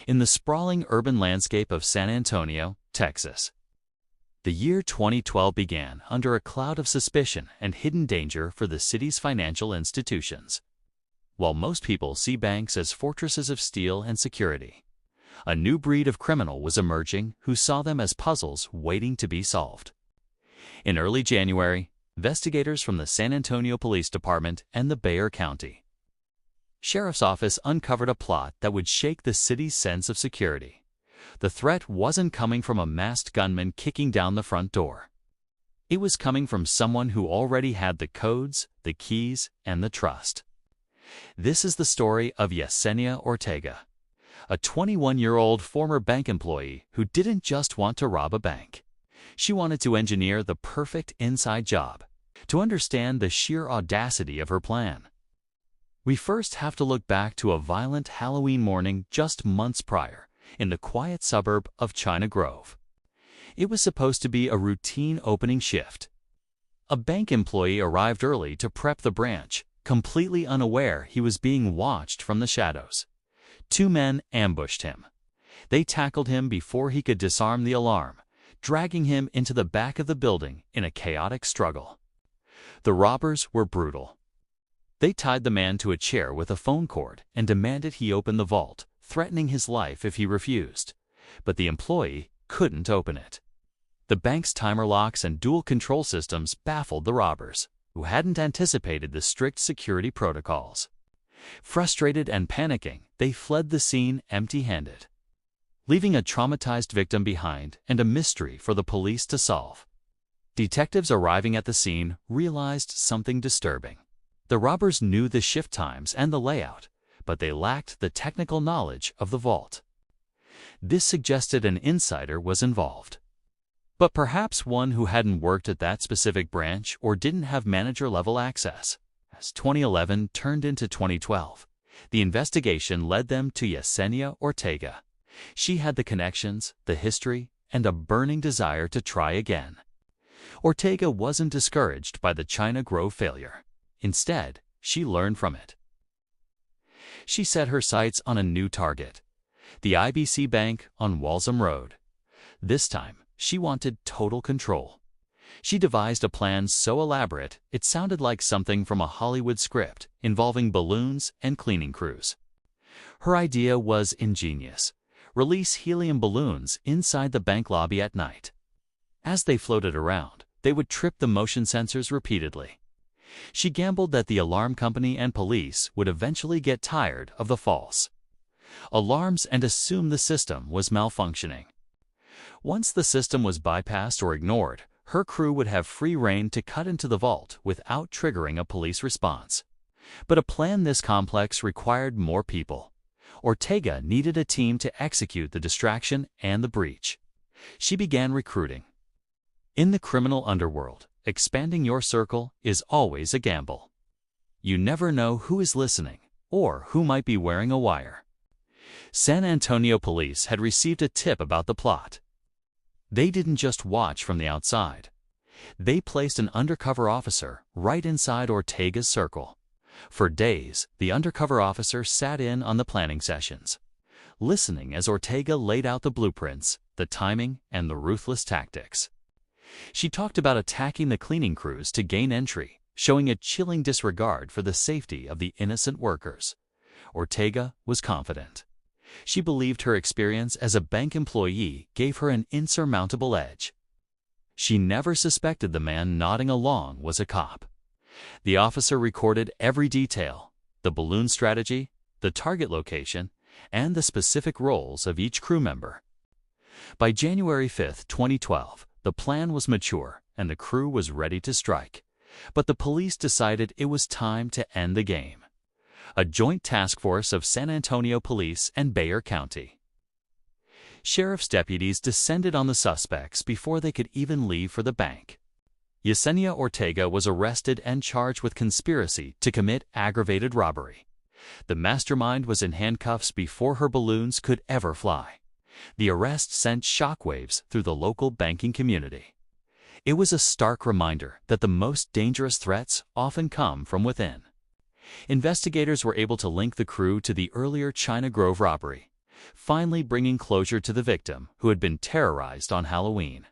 in the sprawling urban landscape of San Antonio, Texas. The year 2012 began under a cloud of suspicion and hidden danger for the city's financial institutions. While most people see banks as fortresses of steel and security, a new breed of criminal was emerging who saw them as puzzles waiting to be solved. In early January, investigators from the San Antonio Police Department and the Bexar County Sheriff's Office uncovered a plot that would shake the city's sense of security. The threat wasn't coming from a masked gunman kicking down the front door. It was coming from someone who already had the codes, the keys, and the trust. This is the story of Yesenia Ortega, a 21-year-old former bank employee who didn't just want to rob a bank. She wanted to engineer the perfect inside job. To understand the sheer audacity of her plan, we first have to look back to a violent Halloween morning just months prior in the quiet suburb of China Grove. It was supposed to be a routine opening shift. A bank employee arrived early to prep the branch, completely unaware he was being watched from the shadows. Two men ambushed him. They tackled him before he could disarm the alarm, dragging him into the back of the building in a chaotic struggle. The robbers were brutal. They tied the man to a chair with a phone cord and demanded he open the vault, threatening his life if he refused. But the employee couldn't open it. The bank's timer locks and dual control systems baffled the robbers, who hadn't anticipated the strict security protocols. Frustrated and panicking, they fled the scene empty-handed, leaving a traumatized victim behind and a mystery for the police to solve. Detectives arriving at the scene realized something disturbing. The robbers knew the shift times and the layout, but they lacked the technical knowledge of the vault. This suggested an insider was involved, but perhaps one who hadn't worked at that specific branch or didn't have manager-level access. As 2011 turned into 2012, the investigation led them to Yesenia Ortega. She had the connections, the history, and a burning desire to try again. Ortega wasn't discouraged by the China Grove failure. Instead, she learned from it. She set her sights on a new target, the IBC Bank on Walsham Road. This time, she wanted total control. She devised a plan so elaborate it sounded like something from a Hollywood script involving balloons and cleaning crews. Her idea was ingenious. Release helium balloons inside the bank lobby at night. As they floated around, they would trip the motion sensors repeatedly. She gambled that the alarm company and police would eventually get tired of the false alarms and assume the system was malfunctioning. Once the system was bypassed or ignored, her crew would have free rein to cut into the vault without triggering a police response. But a plan this complex required more people. Ortega needed a team to execute the distraction and the breach. She began recruiting. In the criminal underworld, expanding your circle is always a gamble. You never know who is listening or who might be wearing a wire. San Antonio police had received a tip about the plot. They didn't just watch from the outside. They placed an undercover officer right inside Ortega's circle. For days, the undercover officer sat in on the planning sessions, listening as Ortega laid out the blueprints, the timing, and the ruthless tactics. She talked about attacking the cleaning crews to gain entry, showing a chilling disregard for the safety of the innocent workers. Ortega was confident. She believed her experience as a bank employee gave her an insurmountable edge. She never suspected the man nodding along was a cop. The officer recorded every detail: the balloon strategy, the target location, and the specific roles of each crew member. By January 5, 2012, the plan was mature and the crew was ready to strike. But the police decided it was time to end the game. A joint task force of San Antonio Police and Bexar County Sheriff's deputies descended on the suspects before they could even leave for the bank. Yesenia Ortega was arrested and charged with conspiracy to commit aggravated robbery. The mastermind was in handcuffs before her balloons could ever fly. The arrest sent shockwaves through the local banking community. It was a stark reminder that the most dangerous threats often come from within. Investigators were able to link the crew to the earlier China Grove robbery, finally bringing closure to the victim who had been terrorized on Halloween.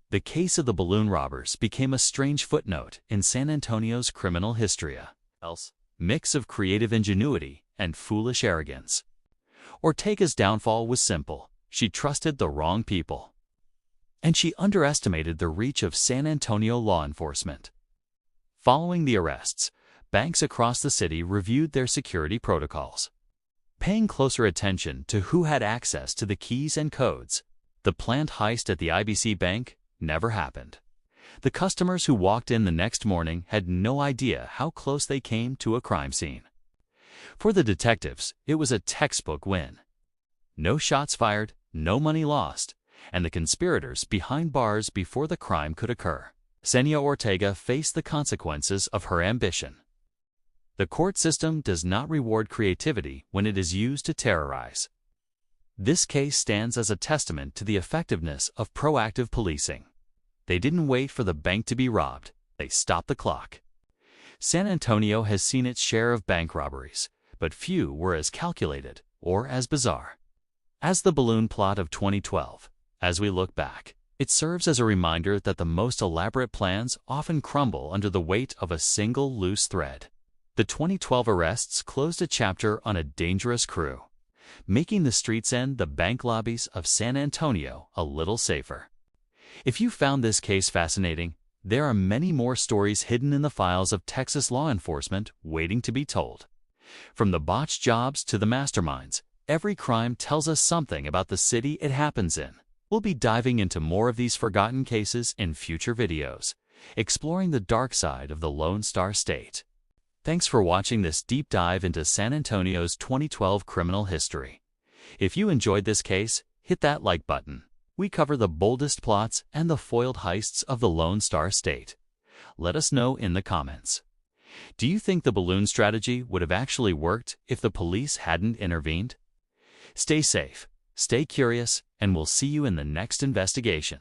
The case of the balloon robbers became a strange footnote in San Antonio's criminal history, a mix of creative ingenuity and foolish arrogance. Ortega's downfall was simple. She trusted the wrong people, and she underestimated the reach of San Antonio law enforcement. Following the arrests, banks across the city reviewed their security protocols, paying closer attention to who had access to the keys and codes. The planned heist at the IBC Bank never happened. The customers who walked in the next morning had no idea how close they came to a crime scene. For the detectives, it was a textbook win. No shots fired, no money lost, and the conspirators behind bars before the crime could occur. Yesenia Ortega faced the consequences of her ambition. The court system does not reward creativity when it is used to terrorize. This case stands as a testament to the effectiveness of proactive policing. They didn't wait for the bank to be robbed. They stopped the clock. San Antonio has seen its share of bank robberies, but few were as calculated or as bizarre as the balloon plot of 2012. As we look back, it serves as a reminder that the most elaborate plans often crumble under the weight of a single loose thread. The 2012 arrests closed a chapter on a dangerous crew, making the streets and the bank lobbies of San Antonio a little safer. If you found this case fascinating, there are many more stories hidden in the files of Texas law enforcement waiting to be told. From the botched jobs to the masterminds, every crime tells us something about the city it happens in. We'll be diving into more of these forgotten cases in future videos, exploring the dark side of the Lone Star State. Thanks for watching this deep dive into San Antonio's 2012 criminal history. If you enjoyed this case, hit that like button. We cover the boldest plots and the foiled heists of the Lone Star State. Let us know in the comments. Do you think the balloon strategy would have actually worked if the police hadn't intervened? Stay safe, stay curious, and we'll see you in the next investigation.